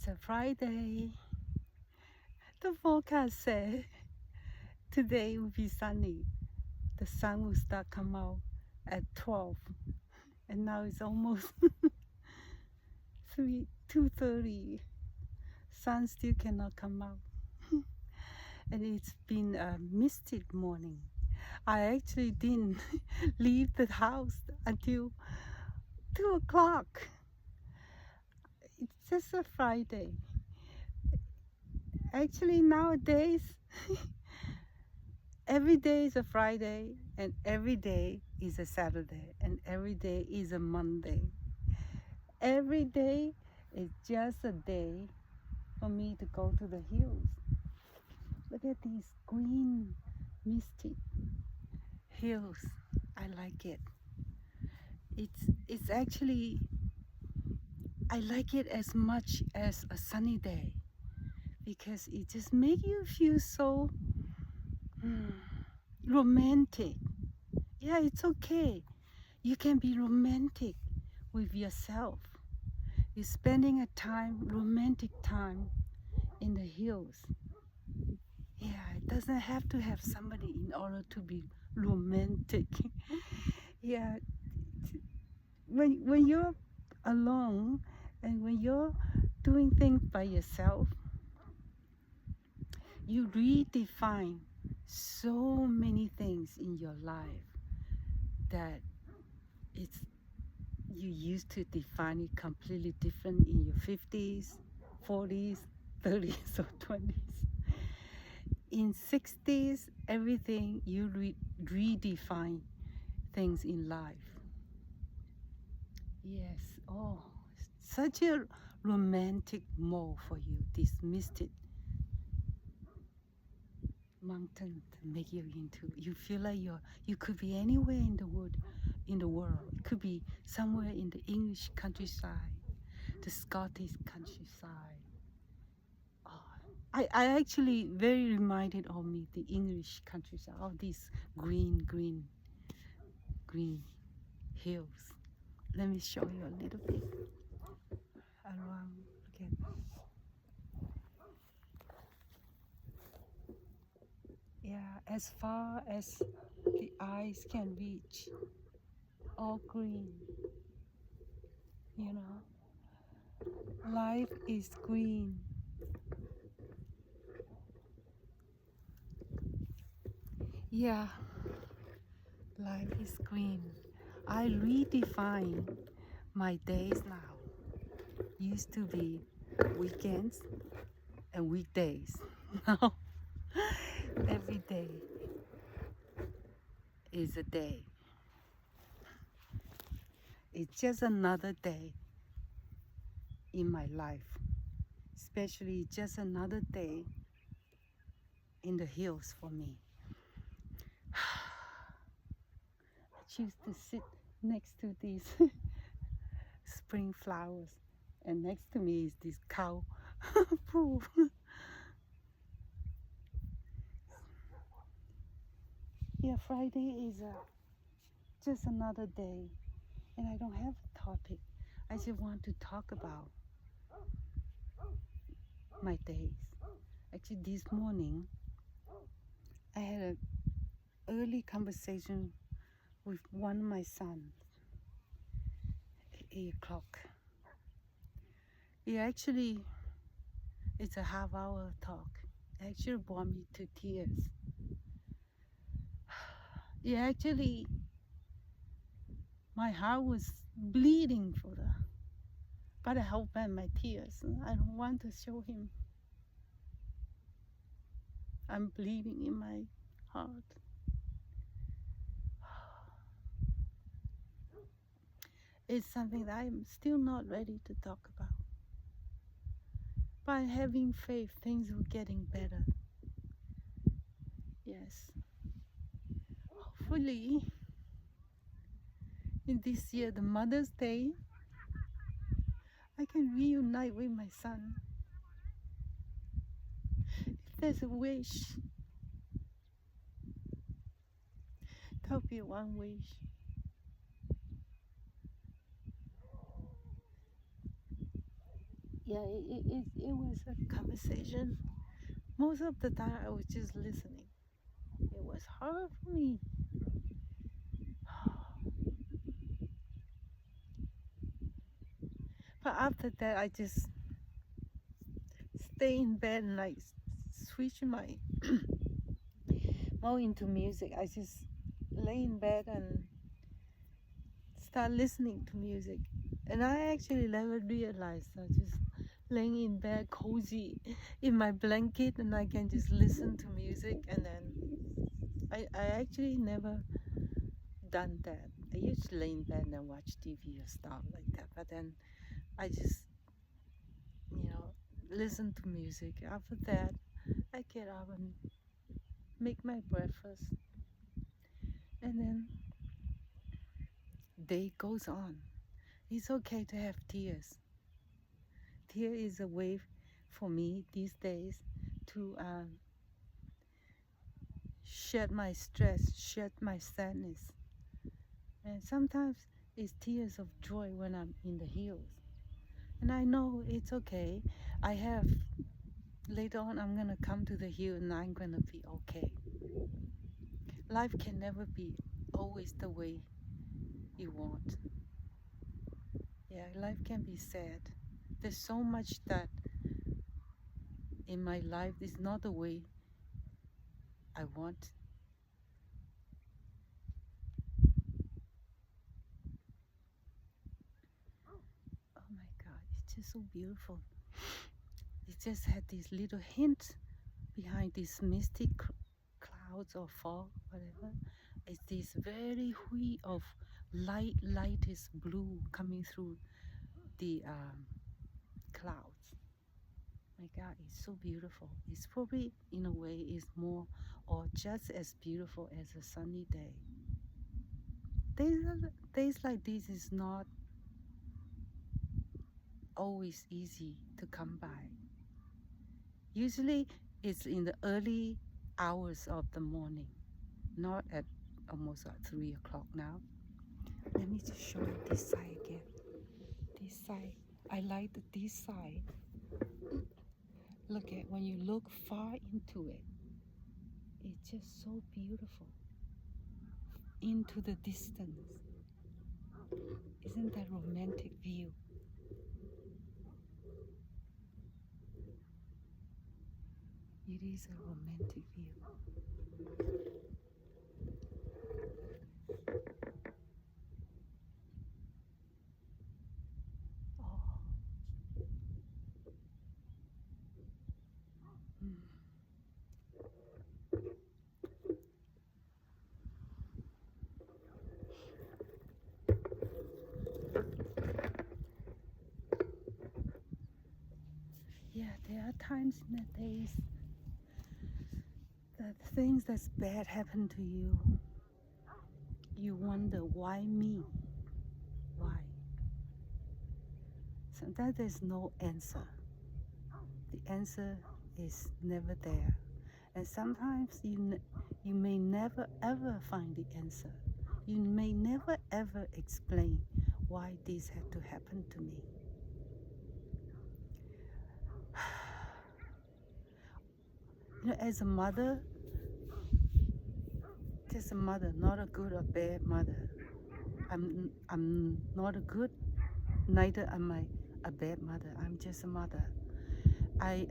It's a Friday. The forecast said today will be sunny. The sun will start come out at 12, and now it's almost 2:30. Sun still cannot come out, and it's been a misty morning. I actually didn't leave the house until 2 o'clock. It's just a Friday. Actually, nowadays, every day is a Friday, and every day is a Saturday, and every day is a Monday. Every day is just a day for me to go to the hills. Look at these green, misty hills. I like it. It's actually, I like it as much as a sunny day because it just makes you feel so romantic. Yeah, it's okay. You can be romantic with yourself. You're spending a romantic time in the hills. Yeah, it doesn't have to have somebody in order to be romantic. Yeah, when you're alone and when you're doing things by yourself, you redefine so many things in your life that it's you used to define it completely different in your 50s, 40s, 30s, or 20s. In 60s, everything you redefine things in life. Yes, oh, such a romantic mode for you, this misted mountain to make you into. You feel like you could be anywhere in the world. It could be somewhere in the English countryside, the Scottish countryside. Oh, I actually very reminded of me the English countryside, all these green hills. Let me show you a little bit around. Look at, yeah, as far as the eyes can reach, all green. You know, life is green. Yeah, life is green. I redefine my days now. Used to be weekends and weekdays. Now, every day is a day. It's just another day in my life, especially just another day in the hills for me. I choose to sit next to these spring flowers, and next to me is this cow pool. Yeah, Friday is just another day, and I don't have a topic. I just want to talk about my days. Actually, this morning I had an early conversation with one of my sons at 8 o'clock. It's a half-hour talk. It actually brought me to tears. My heart was bleeding for that, but I held back my tears. I don't want to show him. I'm bleeding in my heart. It's something that I'm still not ready to talk about. But having faith, things are getting better. Yes. Hopefully, in this year, the Mother's Day, I can reunite with my son. If there's a wish, that'll be one wish. yeah, it was a conversation. Most of the time, I was just listening. It was hard for me. But after that, I just stay in bed and like switch my more into music. I just lay in bed and start listening to music. And I actually never realized I just laying in bed cozy in my blanket and I can just listen to music. And then I actually never done that. I used to lay in bed and watch TV or stuff like that. But then I just, listen to music. After that, I get up and make my breakfast. And then day goes on. It's okay to have tears. Tear is a way for me these days to shed my stress, shed my sadness. And sometimes it's tears of joy when I'm in the hills. And I know it's okay. I have, later on, I'm going to come to the hill and I'm going to be okay. Life can never be always the way you want. Yeah, life can be sad. There's so much that in my life is not the way I want. Oh my God, it's just so beautiful. It just had this little hint behind these misty clouds or fog, whatever. It's this very hue of lightest blue coming through the clouds. My God, it's so beautiful. It's probably, in a way, is more or just as beautiful as a sunny day. Days like this is not always easy to come by. Usually, it's in the early hours of the morning, not at almost at 3 o'clock now. Let me just show you this side again. This side, I like this side. Look at when you look far into it, it's just so beautiful. Into the distance. Isn't that romantic view? It is a romantic view. Oh. Mm. Yeah, there are times in the days that things that's bad happen to you. You wonder, why me? Why? Sometimes there's no answer. The answer is never there. And sometimes you may never ever find the answer. You may never ever explain why this had to happen to me. As a mother, just a mother, not a good or bad mother. I'm not a good, neither am I a bad mother. I'm just a mother. I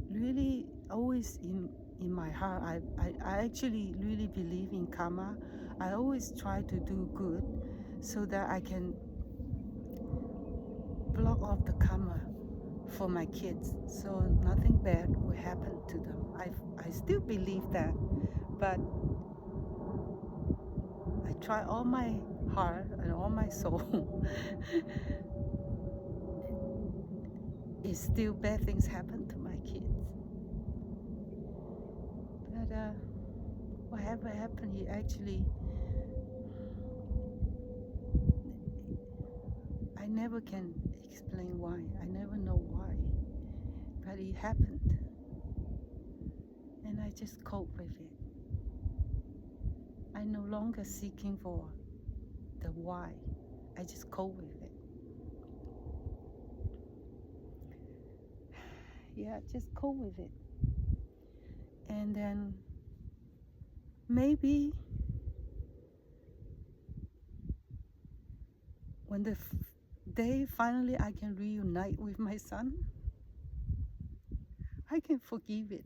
really always in my heart, I actually really believe in karma. I always try to do good so that I can block off the karma for my kids, so nothing bad will happen to them. I still believe that, but I try all my heart and all my soul. It's still bad things happen to my kids. But whatever happened, it actually, I never can explain why. I never know why. But it happened. And I just cope with it. I'm no longer seeking for the why. I just cope with it. yeah, just cope with it. And then maybe when the day finally I can reunite with my son, I can forgive it.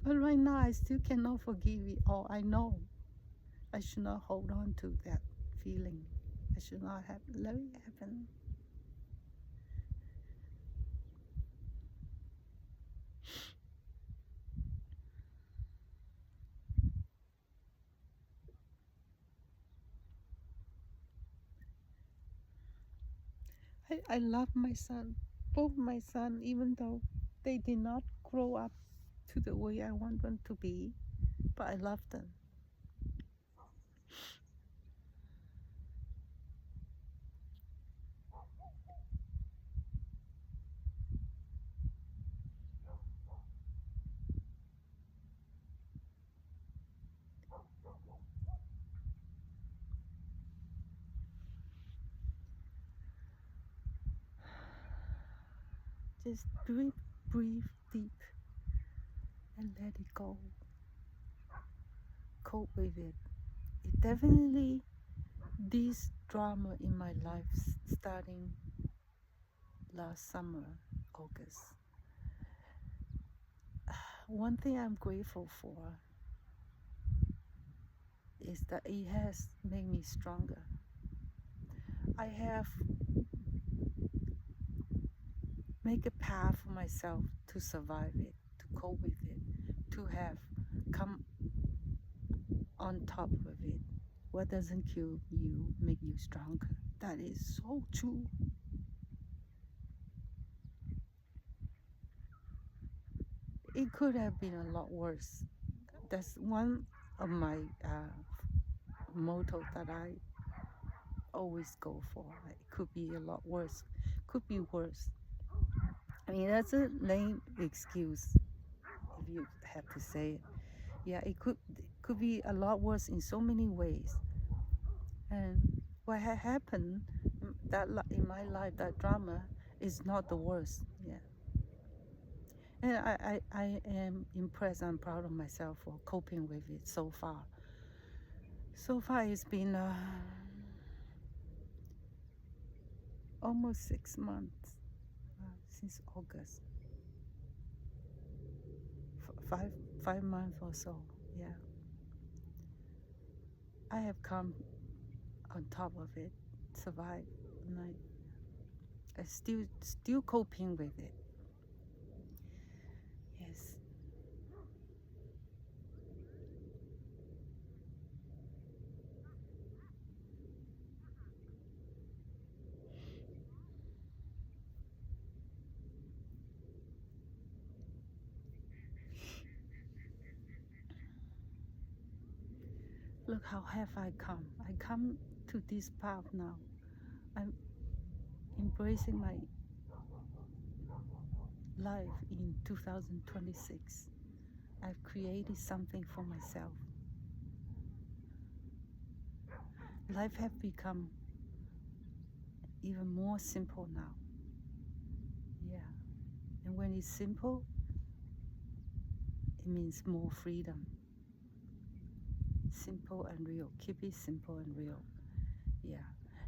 But right now, I still cannot forgive it. Or I know I should not hold on to that feeling. I should not have let it happen. I love my son, both my son, even though they did not grow up to the way I want them to be, but I love them. Just breathe deep and let it go. Cope with it. It definitely, this drama in my life starting last summer, August. One thing I'm grateful for is that it has made me stronger. I have make a path for myself to survive it, to cope with it, to have come on top of it. What doesn't kill you make you stronger. That is so true. It could have been a lot worse. That's one of my motto that I always go for. It could be a lot worse. Could be worse. I mean, that's a lame excuse if you have to say it. Yeah, it could be a lot worse in so many ways. And what had happened in my life, that drama, is not the worst. Yeah. And I am impressed and proud of myself for coping with it so far. So far, it's been almost 6 months since August. 5 months or so. Yeah. I have come on top of it, survived, and I still coping with it. Yes. Look how have I come. I come to this path now. I'm embracing my life in 2026. I've created something for myself. Life has become even more simple now. Yeah. And when it's simple, it means more freedom. Simple and real. Keep it simple and real. Yeah.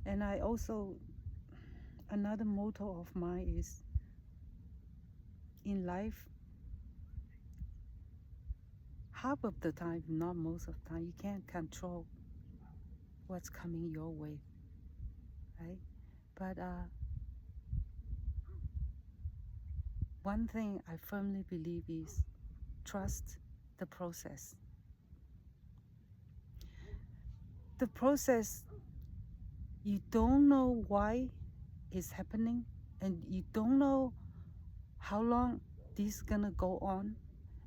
And I also, another motto of mine is, in life, half of the time, not most of the time, you can't control what's coming your way, right? But one thing I firmly believe is trust the process. The process, you don't know why it's happening, and you don't know how long this is gonna go on,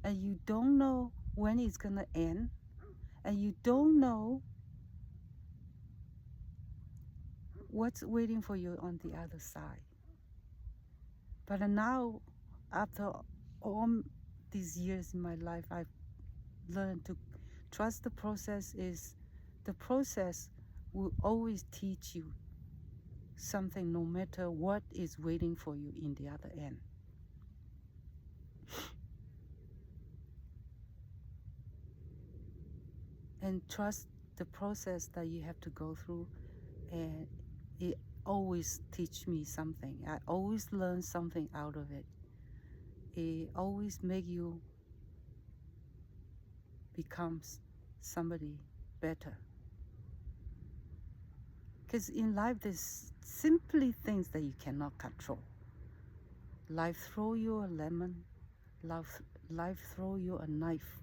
and you don't know when it's gonna end, and you don't know what's waiting for you on the other side. But now, after all these years in my life, I've learned to trust the process. Is the process will always teach you something no matter what is waiting for you in the other end. And trust the process that you have to go through, and it always teach me something. I always learn something out of it. It always make you become somebody better. Because in life, there's simply things that you cannot control. Life throw you a lemon, life throw you a knife,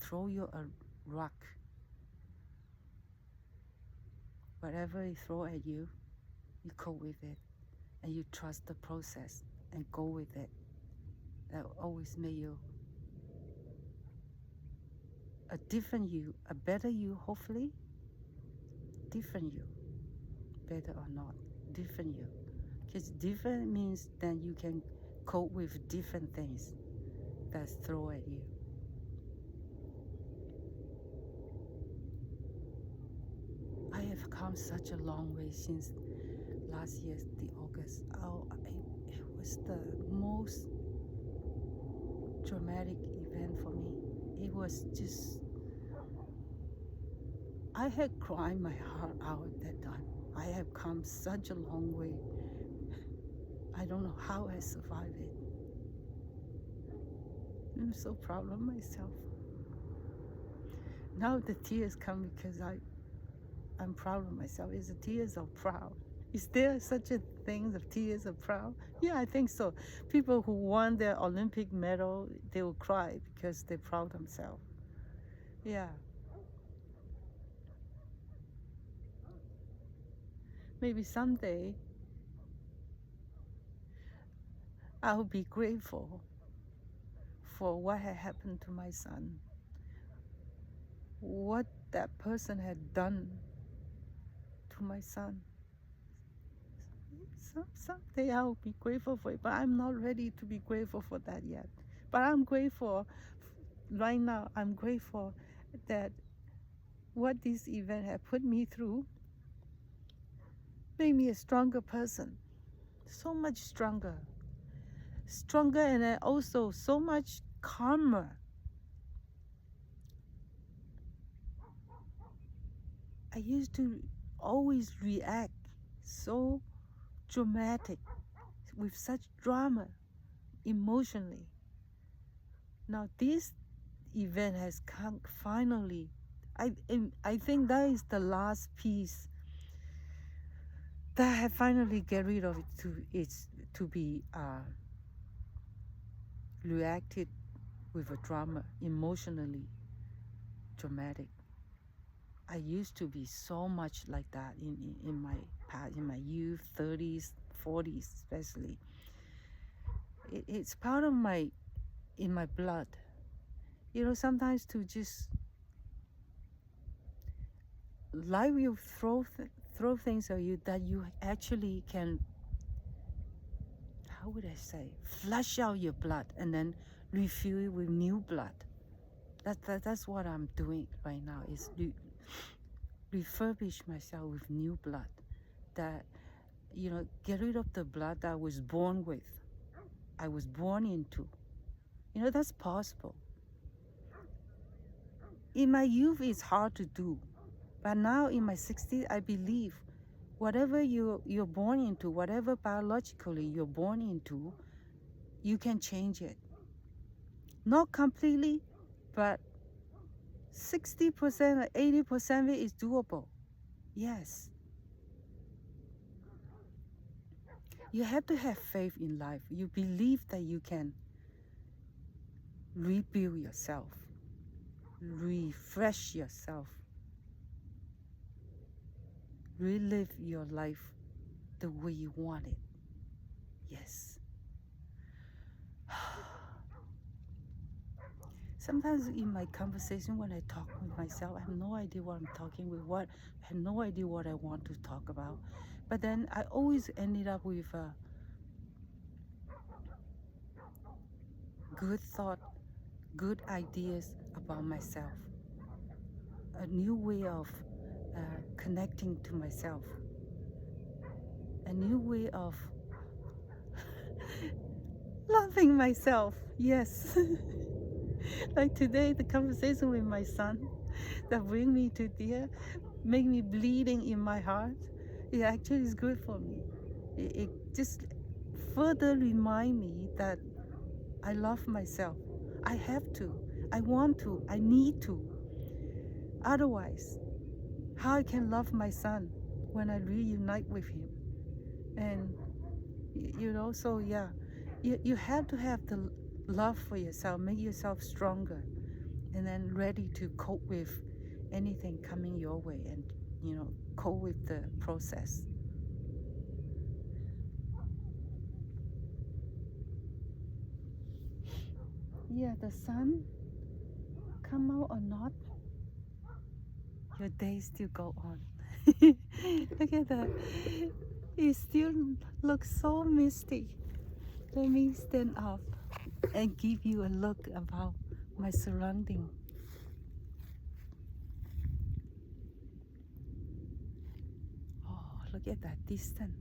throw you a rock. Whatever it throw at you, you cope with it, and you trust the process and go with it. That will always make you a different you, a better you, hopefully. Different you, better or not, different you. Because different means then you can cope with different things that's thrown at you. I have come such a long way since last year, the August. It was the most dramatic event for me. It was just, I had cried my heart out at that time. I have come such a long way. I don't know how I survived it. I'm so proud of myself. Now the tears come because I'm proud of myself. It's the tears of proud. Is there such a thing of tears of proud? Yeah, I think so. People who won their Olympic medal, they will cry because they're proud of themselves. Yeah. Maybe someday I'll be grateful for what had happened to my son, what that person had done to my son. Someday I'll be grateful for it, but I'm not ready to be grateful for that yet. But I'm grateful right now. I'm grateful that what this event had put me through made me a stronger person, so much stronger, and also so much calmer. I used to always react so dramatic, with such drama, emotionally. Now this event has come finally. I think that is the last piece that I have finally get rid of it to be reacted with a drama, emotionally dramatic. I used to be so much like that in my past, in my youth, 30s, 40s especially. It's part of in my blood. You know, sometimes to just, life will throw things at you that you actually can, how would I say, flush out your blood and then refill it with new blood. That's what I'm doing right now, is refurbish myself with new blood. That, you know, get rid of the blood that I was born with, I was born into. You know, that's possible. In my youth, it's hard to do. But now in my 60s, I believe whatever you're born into, whatever biologically you're born into, you can change it. Not completely, but 60% or 80% of it is doable. Yes. You have to have faith in life. You believe that you can rebuild yourself, refresh yourself, relive your life the way you want it. Yes. Sometimes in my conversation, when I talk with myself, I have no idea what I'm talking with, I have no idea what I want to talk about. But then I always ended up with a good thought, good ideas about myself, a new way of connecting to myself. a new way of loving myself. Yes. Like today, the conversation with my son that bring me to tears, make me bleeding in my heart. It actually is good for me. It just further remind me that I love myself. I have to. I want to. I need to. Otherwise, how I can love my son when I reunite with him? And so yeah, you have to have the love for yourself, make yourself stronger, and then ready to cope with anything coming your way, and cope with the process. Yeah, the sun come out or not, your day still go on. Look at that. It still looks so misty. Let me stand up and give you a look about my surrounding. Oh, look at that distance.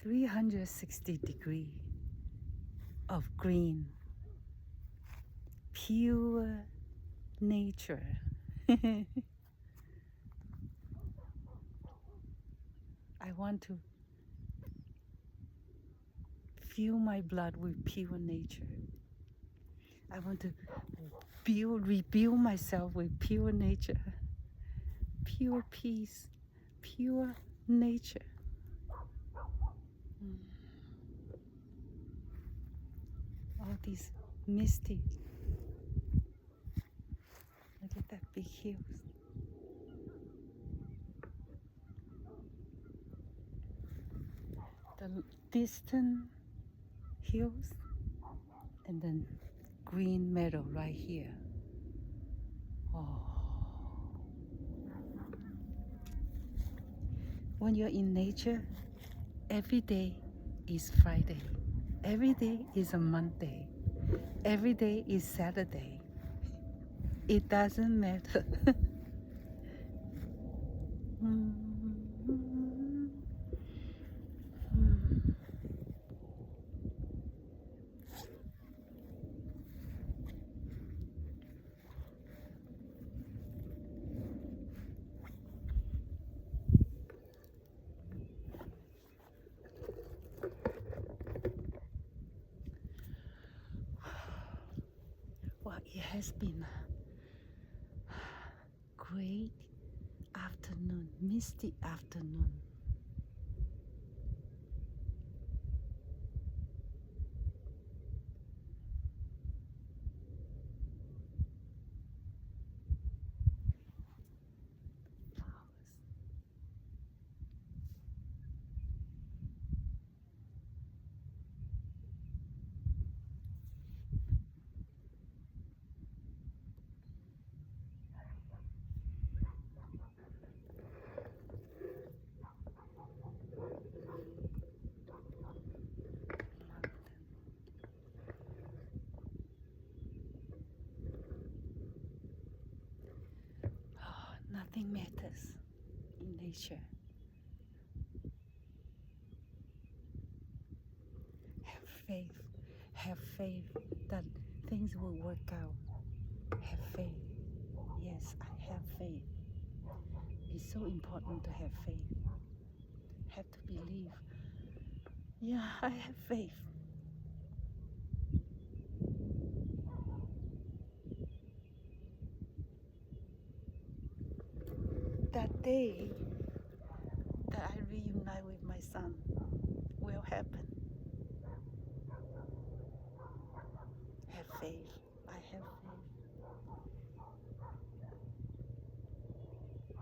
(360 degrees of green, pure nature. I want to fill my blood with pure nature. I want to rebuild myself with pure nature, pure peace, pure nature. All these misty. Look at that big hills. The distant hills and then green meadow right here. Oh. When you're in nature, every day is Friday. Every day is a Monday. Every day is Saturday. It doesn't matter. Well, it has been a great afternoon, misty afternoon. Nothing matters in nature. Have faith. Have faith that things will work out. Have faith. Yes, I have faith. It's so important to have faith. Have to believe. Yeah, I have faith. That day that I reunite with my son will happen.